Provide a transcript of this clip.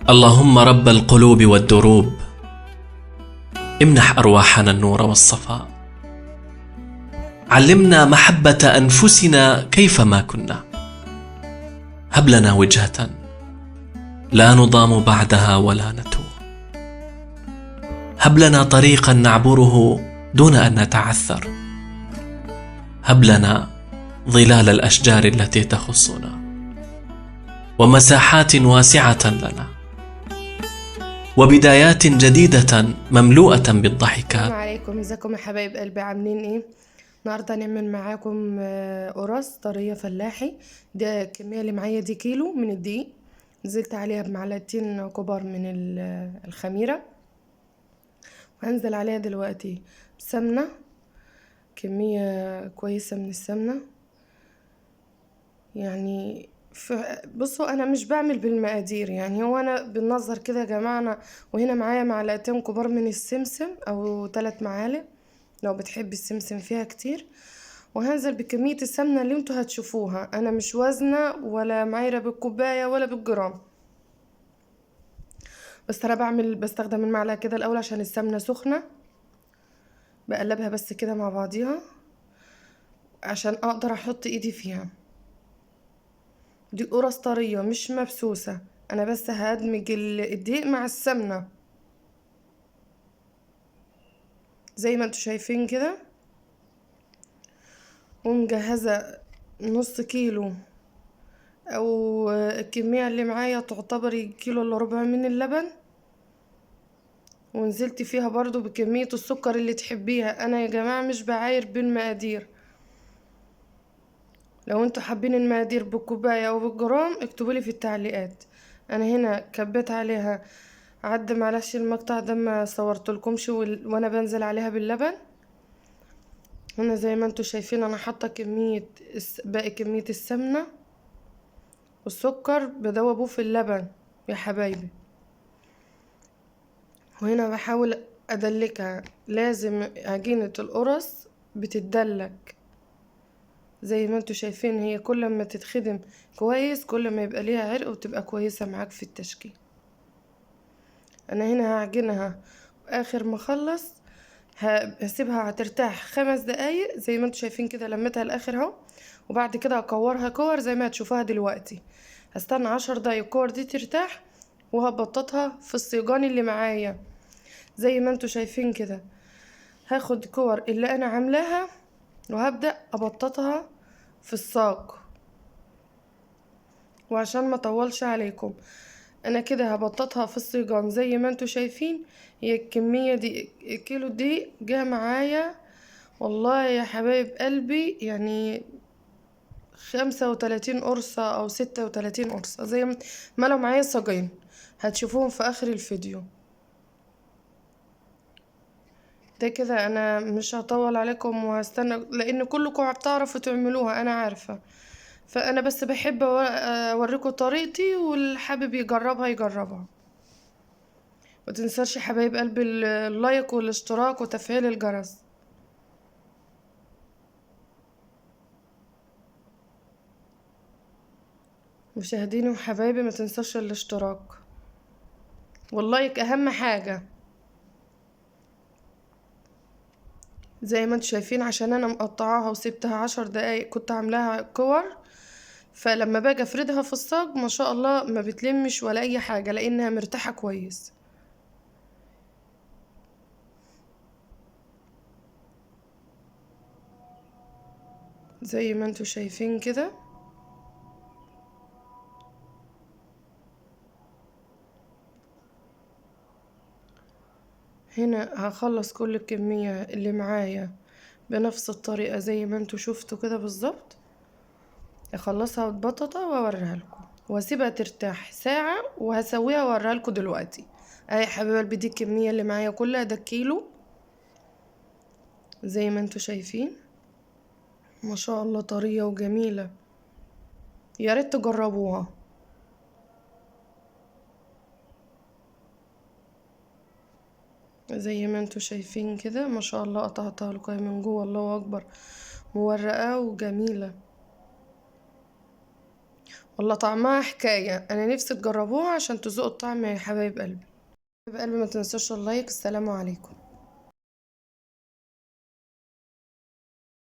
اللهم رب القلوب والدروب، امنح أرواحنا النور والصفاء. علمنا محبة أنفسنا كيفما كنا. هب لنا وجهة لا نضام بعدها ولا نتوه. هب لنا طريقا نعبره دون أن نتعثر. هب لنا ظلال الأشجار التي تخصنا، ومساحات واسعة لنا، وبدايات جديدة مملوءة بالضحكات. السلام عليكم، ازيكم يا حبايب قلبي؟ عاملين ايه؟ النهارده هنعمل معاكم قرص طريه فلاحي. ده الكميه اللي معايا دي كيلو من الدقيق. نزلت عليها بمعلقتين كبار من الخميره، وهنزل عليها دلوقتي سمنه، كميه كويسه من السمنه. يعني بصوا، انا مش بعمل بالمقادير، يعني هو انا بالنظر كده يا جماعه. وهنا معايا معلقتين كبار من السمسم او 3 معالق لو بتحبي السمسم فيها كتير. وهنزل بكمية السمنة اللي انتوا هتشوفوها. انا مش وزنة ولا معايرة بالكوباية ولا بالجرام، بس انا بستخدم المعلقة كده الاول عشان السمنة سخنة. بقلبها بس كده مع بعضيها عشان اقدر احط ايدي فيها. دي قرص طرية مش مبسوسة، انا بس هدمج الدقيق مع السمنة زي ما انتوا شايفين كده. ومجهزة نص كيلو او الكمية اللي معايا تعتبر كيلو الا ربع من اللبن. ونزلت فيها برضو بكمية السكر اللي تحبيها. انا يا جماعة مش بعاير بالمقادير، لو انتوا حابين المقادير بالكوباية او بالجرام اكتبولي في التعليقات. انا هنا كبيت عليها عد، معلش المقطع ده ما صورتلكمش وانا بنزل عليها باللبن. هنا زي ما انتوا شايفين انا حاطة باقي كمية السمنة والسكر بدوبوه في اللبن يا حبايبي. وهنا بحاول ادلكها، لازم عجينة القرص بتدلك زي ما انتوا شايفين. هي كل ما تتخدم كويس كل ما يبقى ليها عرق وتبقى كويسة معاك في التشكيل. انا هنا هعجنها، واخر ما اخلص هسيبها هترتاح 5 دقايق زي ما انتوا شايفين كده. لميتها الاخر اهو، وبعد كده هكورها كور زي ما هتشوفوها دلوقتي. هستنى 10 دقايق الكور دي ترتاح، وهبططها في الصيجان اللي معايا زي ما انتوا شايفين كده. هاخد كور اللي انا عاملاها وهبدأ ابططها في الصاج. وعشان ما اطولش عليكم، انا كده هبططها في الصيجان زي ما انتوا شايفين. هي الكمية دي كيلو دي جه معايا والله يا حبايب قلبي، يعني 35 قرصة او 36 قرصة زي ما لو معايا صاجين هتشوفوهم في اخر الفيديو ده. كده انا مش هطول عليكم وهستنى لان كلكم بتعرفوا تعملوها انا عارفة. فانا بس بحب اوريكم طريقتي، واللي حابب يجربها يجربها. متنساش يا حبايب قلبي اللايك والاشتراك وتفعيل الجرس. مشاهديني وحبايبي ما تنساش الاشتراك واللايك اهم حاجة زي ما انتوا شايفين. عشان انا مقطعاها وسبتها 10 دقايق كنت عاملاها كور، فلما باجي افردها في الصاج ما شاء الله ما بتلمش ولا اي حاجة لانها مرتاحة كويس زي ما انتوا شايفين كده. هنا هخلص كل الكمية اللي معايا بنفس الطريقة زي ما انتوا شفتوا كده بالظبط. اخلصها واتبططها واوريها لكم واسيبها ترتاح ساعة وهسويها واوريها لكم دلوقتي. اهي يا حبايب قلبي دي الكمية اللي معايا كلها، ده كيلو زي ما انتوا شايفين. ما شاء الله طرية وجميلة، يا ريت تجربوها. زي ما انتوا شايفين كده ما شاء الله قطعتها لكم من جوه، الله اكبر، مورقة وجميلة. والله طعمها حكاية، انا نفسي تجربوها عشان تذوقوا الطعم يا حبايب قلبي. حبايب قلبي ما تنسوش اللايك. السلام عليكم.